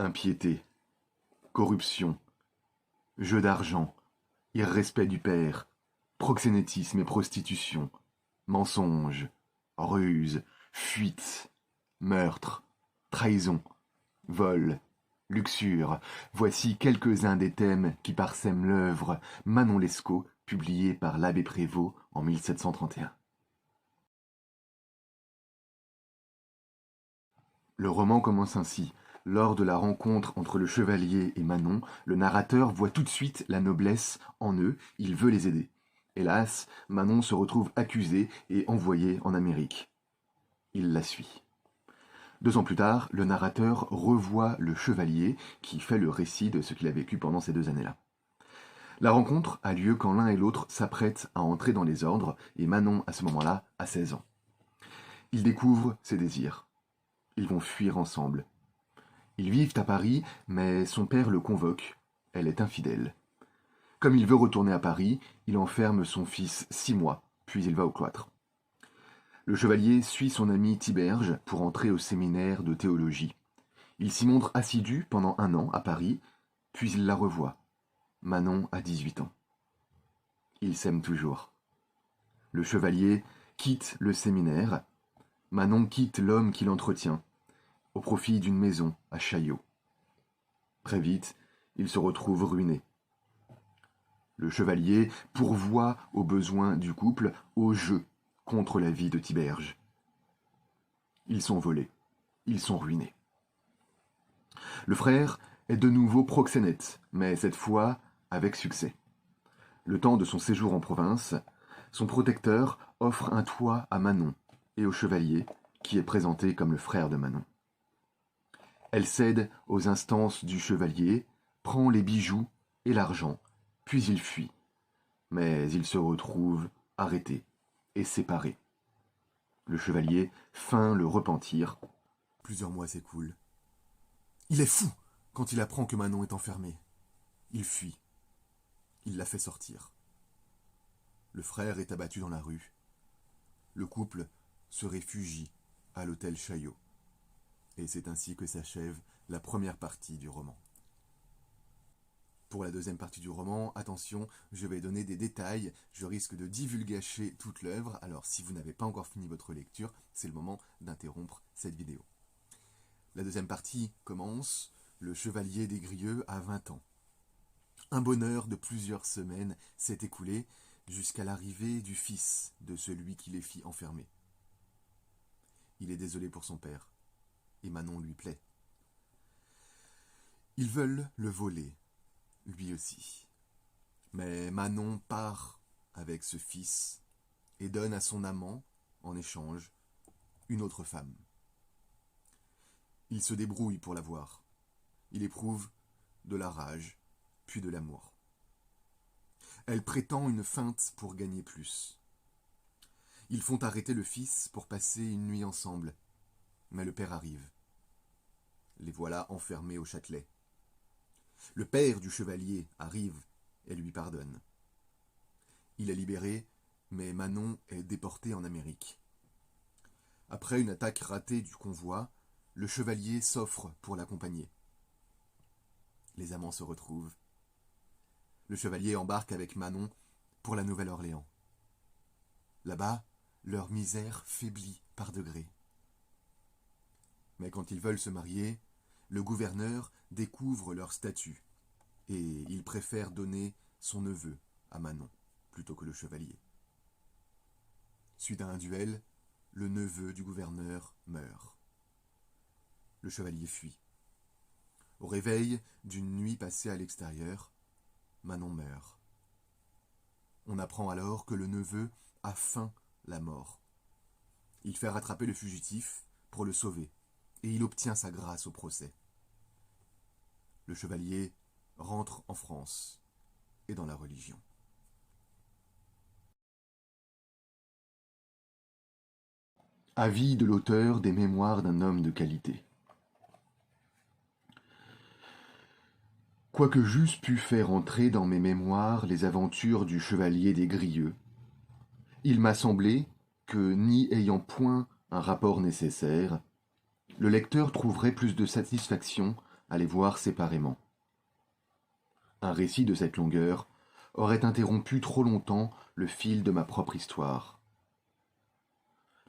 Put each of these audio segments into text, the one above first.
Impiété, corruption, jeu d'argent, irrespect du père, proxénétisme et prostitution, mensonge, ruse, fuite, meurtre, trahison, vol, luxure, voici quelques-uns des thèmes qui parsèment l'œuvre Manon Lescaut, publiée par l'abbé Prévost en 1731. Le roman commence ainsi. Lors de la rencontre entre le chevalier et Manon, le narrateur voit tout de suite la noblesse en eux, il veut les aider. Hélas, Manon se retrouve accusée et envoyée en Amérique. Il la suit. 2 ans plus tard, le narrateur revoit le chevalier qui fait le récit de ce qu'il a vécu pendant ces 2 années-là. La rencontre a lieu quand l'un et l'autre s'apprêtent à entrer dans les ordres et Manon, à ce moment-là, a 16 ans. Ils découvrent ses désirs. Ils vont fuir ensemble. Ils vivent à Paris, mais son père le convoque. Elle est infidèle. Comme il veut retourner à Paris, il enferme son fils 6 mois, puis il va au cloître. Le chevalier suit son ami Tiberge pour entrer au séminaire de théologie. Il s'y montre assidu pendant 1 an à Paris, puis il la revoit. Manon a 18 ans. Ils s'aiment toujours. Le chevalier quitte le séminaire. Manon quitte l'homme qui l'entretient, au profit d'une maison à Chaillot. Très vite, il se retrouve ruiné. Le chevalier pourvoit aux besoins du couple au jeu contre la vie de Tiberge. Ils sont volés, ils sont ruinés. Le frère est de nouveau proxénète, mais cette fois avec succès. Le temps de son séjour en province, son protecteur offre un toit à Manon et au chevalier, qui est présenté comme le frère de Manon. Elle cède aux instances du chevalier, prend les bijoux et l'argent, puis il fuit. Mais il se retrouve arrêté et séparé. Le chevalier feint le repentir. Plusieurs mois s'écoulent. Il est fou quand il apprend que Manon est enfermée. Il fuit. Il la fait sortir. Le frère est abattu dans la rue. Le couple se réfugie à l'hôtel Chaillot. Et c'est ainsi que s'achève la première partie du roman. Pour la deuxième partie du roman, attention, je vais donner des détails, je risque de divulgacher toute l'œuvre, alors si vous n'avez pas encore fini votre lecture, c'est le moment d'interrompre cette vidéo. La deuxième partie commence, le chevalier des Grieux a 20 ans. Un bonheur de plusieurs semaines s'est écoulé jusqu'à l'arrivée du fils de celui qui les fit enfermer. Il est désolé pour son père, et Manon lui plaît. Ils veulent le voler, lui aussi. Mais Manon part avec ce fils et donne à son amant, en échange, une autre femme. Il se débrouille pour la voir. Il éprouve de la rage, puis de l'amour. Elle prétend une feinte pour gagner plus. Ils font arrêter le fils pour passer une nuit ensemble, mais le père arrive. Les voilà enfermés au Châtelet. Le père du chevalier arrive et lui pardonne. Il est libéré, mais Manon est déportée en Amérique. Après une attaque ratée du convoi, le chevalier s'offre pour l'accompagner. Les amants se retrouvent. Le chevalier embarque avec Manon pour la Nouvelle-Orléans. Là-bas, leur misère faiblit par degrés. Mais quand ils veulent se marier, le gouverneur découvre leur statut et il préfère donner son neveu à Manon plutôt que le chevalier. Suite à un duel, le neveu du gouverneur meurt. Le chevalier fuit. Au réveil d'une nuit passée à l'extérieur, Manon meurt. On apprend alors que le neveu a feint la mort. Il fait rattraper le fugitif pour le sauver et il obtient sa grâce au procès. Le chevalier rentre en France et dans la religion. Avis de l'auteur des Mémoires d'un homme de qualité. Quoique j'eusse pu faire entrer dans mes mémoires les aventures du chevalier des Grieux, il m'a semblé que, n'y ayant point un rapport nécessaire, le lecteur trouverait plus de satisfaction à les voir séparément. Un récit de cette longueur aurait interrompu trop longtemps le fil de ma propre histoire.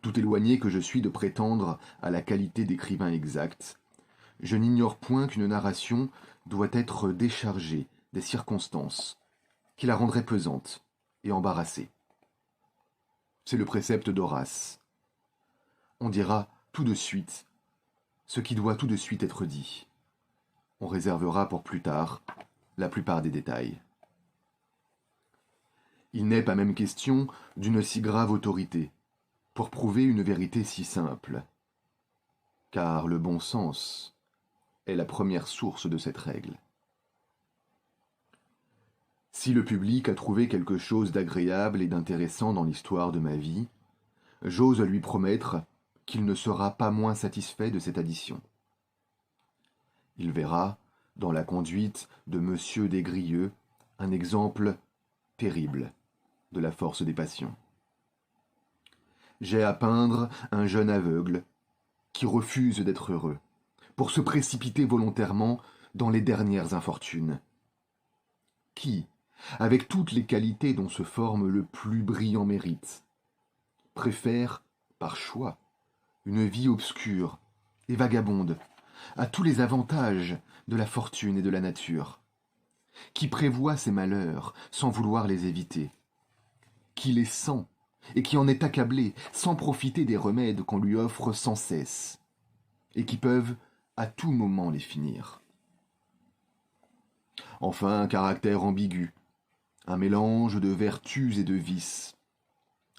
Tout éloigné que je suis de prétendre à la qualité d'écrivain exact, je n'ignore point qu'une narration doit être déchargée des circonstances qui la rendraient pesante et embarrassée. C'est le précepte d'Horace. On dira tout de suite ce qui doit tout de suite être dit. On réservera pour plus tard la plupart des détails. Il n'est pas même question d'une si grave autorité pour prouver une vérité si simple, car le bon sens est la première source de cette règle. Si le public a trouvé quelque chose d'agréable et d'intéressant dans l'histoire de ma vie, j'ose lui promettre qu'il ne sera pas moins satisfait de cette addition. Il verra, dans la conduite de Monsieur Desgrieux, un exemple terrible de la force des passions. J'ai à peindre un jeune aveugle qui refuse d'être heureux, pour se précipiter volontairement dans les dernières infortunes. Qui, avec toutes les qualités dont se forme le plus brillant mérite, préfère, par choix, une vie obscure et vagabonde à tous les avantages de la fortune et de la nature, qui prévoit ses malheurs sans vouloir les éviter, qui les sent et qui en est accablé sans profiter des remèdes qu'on lui offre sans cesse, et qui peuvent à tout moment les finir. Enfin, un caractère ambigu, un mélange de vertus et de vices,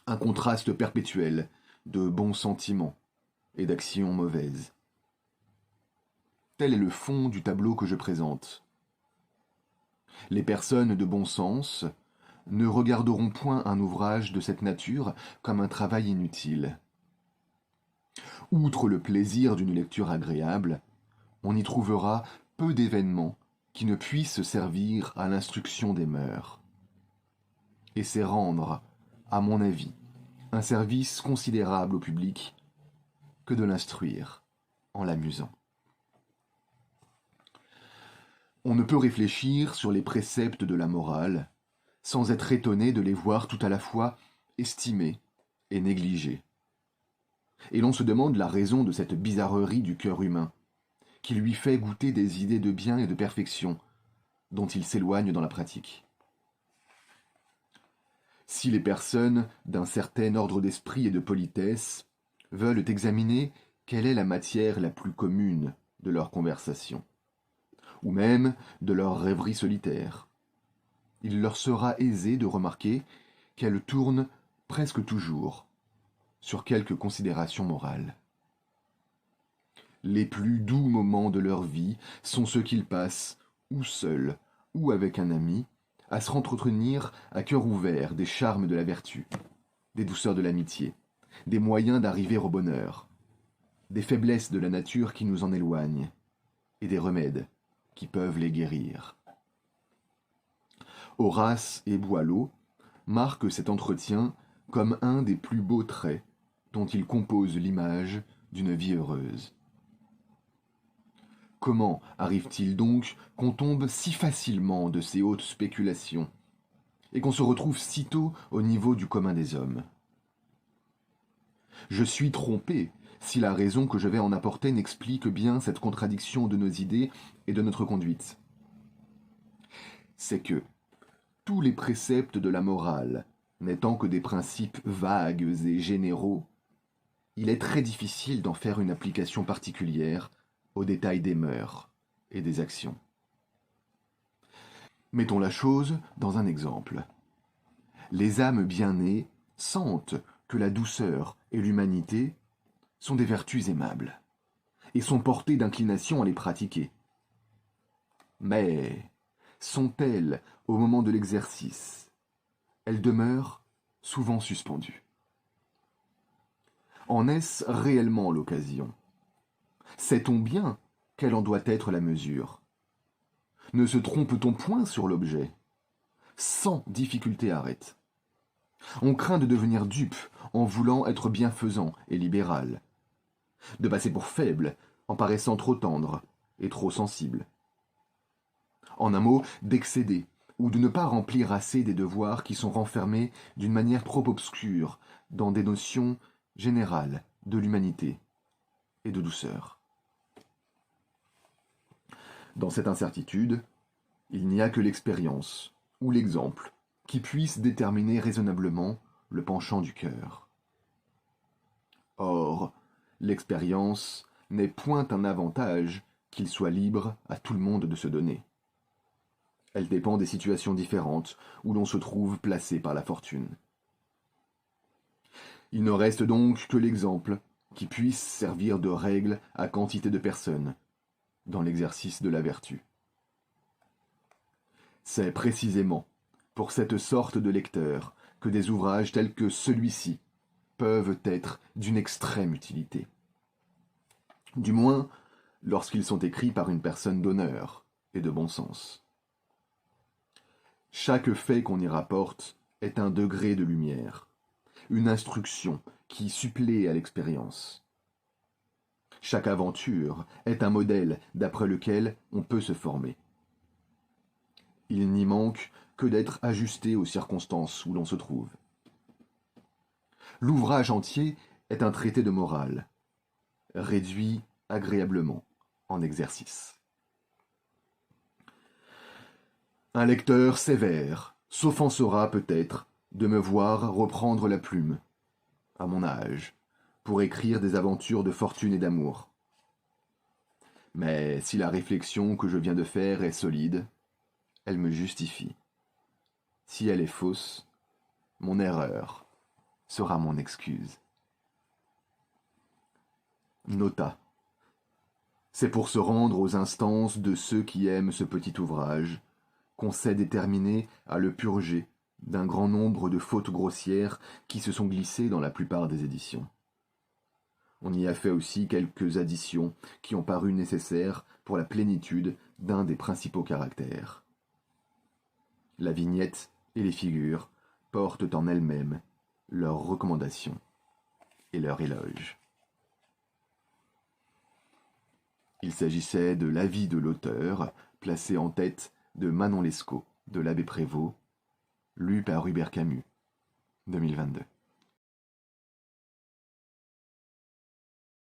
un contraste perpétuel de bons sentiments et d'actions mauvaises. Tel est le fond du tableau que je présente. Les personnes de bon sens ne regarderont point un ouvrage de cette nature comme un travail inutile. Outre le plaisir d'une lecture agréable, on y trouvera peu d'événements qui ne puissent servir à l'instruction des mœurs. Et c'est rendre, à mon avis, un service considérable au public que de l'instruire en l'amusant. On ne peut réfléchir sur les préceptes de la morale sans être étonné de les voir tout à la fois estimés et négligés. Et l'on se demande la raison de cette bizarrerie du cœur humain, qui lui fait goûter des idées de bien et de perfection, dont il s'éloigne dans la pratique. Si les personnes d'un certain ordre d'esprit et de politesse veulent examiner quelle est la matière la plus commune de leur conversation, ou même de leur rêverie solitaire, il leur sera aisé de remarquer qu'elle tourne presque toujours sur quelque considération morale. Les plus doux moments de leur vie sont ceux qu'ils passent, ou seuls, ou avec un ami, à se entretenir à cœur ouvert des charmes de la vertu, des douceurs de l'amitié, des moyens d'arriver au bonheur, des faiblesses de la nature qui nous en éloignent, et des remèdes qui peuvent les guérir. Horace et Boileau marquent cet entretien comme un des plus beaux traits dont ils composent l'image d'une vie heureuse. Comment arrive-t-il donc qu'on tombe si facilement de ces hautes spéculations et qu'on se retrouve sitôt au niveau du commun des hommes? Je suis trompé si la raison que je vais en apporter n'explique bien cette contradiction de nos idées et de notre conduite. C'est que tous les préceptes de la morale n'étant que des principes vagues et généraux, il est très difficile d'en faire une application particulière aux détails des mœurs et des actions. Mettons la chose dans un exemple. Les âmes bien nées sentent que la douceur et l'humanité sont des vertus aimables et sont portées d'inclination à les pratiquer. Mais sont-elles, au moment de l'exercice, elles demeurent souvent suspendues. En est-ce réellement l'occasion? Sait-on bien quelle en doit être la mesure? Ne se trompe-t-on point sur l'objet? Sans difficulté arrête. On craint de devenir dupe en voulant être bienfaisant et libéral, de passer pour faible en paraissant trop tendre et trop sensible. En un mot, d'excéder, ou de ne pas remplir assez des devoirs qui sont renfermés d'une manière trop obscure dans des notions générales de l'humanité et de douceur. Dans cette incertitude, il n'y a que l'expérience ou l'exemple qui puisse déterminer raisonnablement le penchant du cœur. Or, l'expérience n'est point un avantage qu'il soit libre à tout le monde de se donner. Elle dépend des situations différentes où l'on se trouve placé par la fortune. Il ne reste donc que l'exemple qui puisse servir de règle à quantité de personnes dans l'exercice de la vertu. C'est précisément pour cette sorte de lecteur que des ouvrages tels que celui-ci peuvent être d'une extrême utilité. Du moins, lorsqu'ils sont écrits par une personne d'honneur et de bon sens. Chaque fait qu'on y rapporte est un degré de lumière, une instruction qui supplée à l'expérience. Chaque aventure est un modèle d'après lequel on peut se former. Il n'y manque que d'être ajusté aux circonstances où l'on se trouve. L'ouvrage entier est un traité de morale, réduit agréablement en exercice. Un lecteur sévère s'offensera peut-être de me voir reprendre la plume, à mon âge, pour écrire des aventures de fortune et d'amour. Mais si la réflexion que je viens de faire est solide, elle me justifie. Si elle est fausse, mon erreur sera mon excuse. Nota. C'est pour se rendre aux instances de ceux qui aiment ce petit ouvrage qu'on s'est déterminé à le purger d'un grand nombre de fautes grossières qui se sont glissées dans la plupart des éditions. On y a fait aussi quelques additions qui ont paru nécessaires pour la plénitude d'un des principaux caractères. La vignette et les figures portent en elles-mêmes leurs recommandations et leurs éloges. Il s'agissait de l'avis de l'auteur, placé en tête de Manon Lescaut, de l'abbé Prévost, lu par Hubert Camus, 2022.